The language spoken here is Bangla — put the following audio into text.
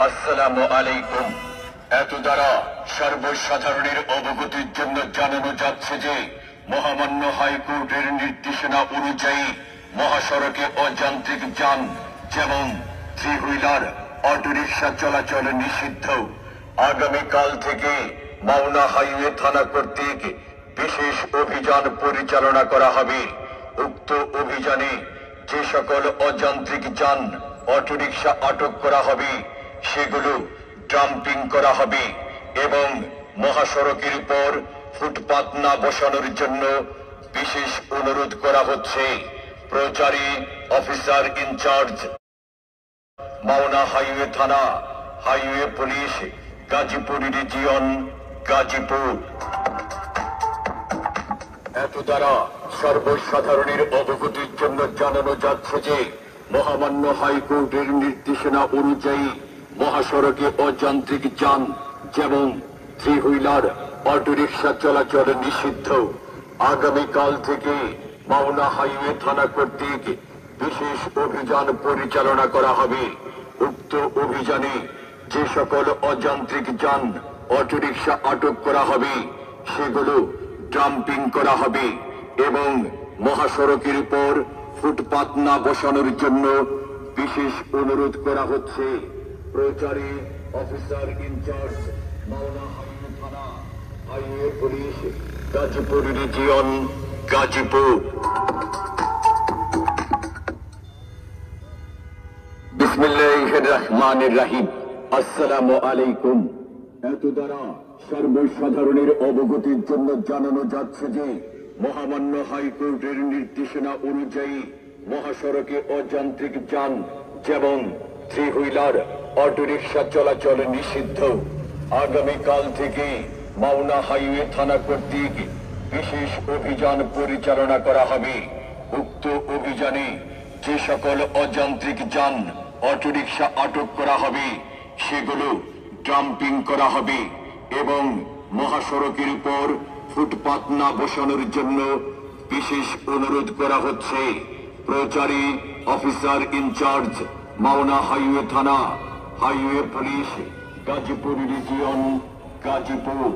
আসসালামু আলাইকুম। এত দ্বারা সর্বসাধারণের অবগতির জন্য জানানো যাচ্ছে যে মহামান্য হাইকোর্টের নির্দেশনা অনুযায়ী মহাসড়কে অযান্ত্রিক যান যেমন থ্রি হুইলার, অটোরিকশা চলাচল নিষিদ্ধ। আগামীকাল থেকে মাওনা হাইওয়ে থানা কর্তৃক বিশেষ অভিযান পরিচালনা করা হবে। উক্ত অভিযানে যে সকল অযান্ত্রিক যান, অটোরিকশা আটক করা হবে, সেগুলো ডাম্পিং করা হবে এবং মহাসড়কের উপর ফুটপাত না বসানোর জন্য বিশেষ অনুরোধ করা হচ্ছে। প্রচারী অফিসার ইনচার্জ, মাওনা হাইওয়ে থানা, highway police, Gazipur region, Gazipur. এত দ্বারা সর্বসাধারণের অবগতির জন্য জানানো যাচ্ছে যে মহামান্য হাইকোর্টের নির্দেশনা অনুযায়ী মহাসড়কে অযান্ত্রিক যান যেমন থ্রি হুইলার, অটোরিকশা চলাচল নিষিদ্ধ। আগামীকাল থেকে মাওনা হাইওয়ে থানা কর্তৃক বিশেষ অভিযান পরিচালনা করা হবে। উক্ত অভিযানে যে সকল অযান্ত্রিক যান, অটোরিকশা আটক করা হবে, সেগুলো ডাম্পিং করা হবে এবং মহাসড়কের উপর ফুটপাত না বসানোর জন্য বিশেষ অনুরোধ করা হচ্ছে। প্রচারী অফিসার ইনচার্জ, মাওনা হাইওয়ে থানা, highway police, Gazipur region, Gazipur. বিসমিল্লাহির রহমানির রহিম। আসসালামু আলাইকুম। এত দ্বারা সর্বসাধারণের অবগতির জন্য জানানো যাচ্ছে যে মহামান্য হাইকোর্টের নির্দেশনা অনুযায়ী মহাসড়কে অযান্ত্রিক যান যেমন থ্রি হুইলার, অটোরিকশা চলাচল নিষিদ্ধ। আগামীকাল থেকে মাওনা হাইওয়ে থানা কর্তৃক বিশেষ অভিযান পরিচালনা করা হবে। উক্ত অভিযানে যে সকল অযান্ত্রিক যান, অটোরিকশা আটক করা হবে, সেগুলো ডাম্পিং করা হবে এবং মহাসড়কের উপর ফুটপাত না বসানোর জন্য বিশেষ অনুরোধ করা হচ্ছে। প্রচারী অফিসার ইনচার্জ, মাওনা হাইওয়ে থানা, highway police, Gazipur region, Gazipur.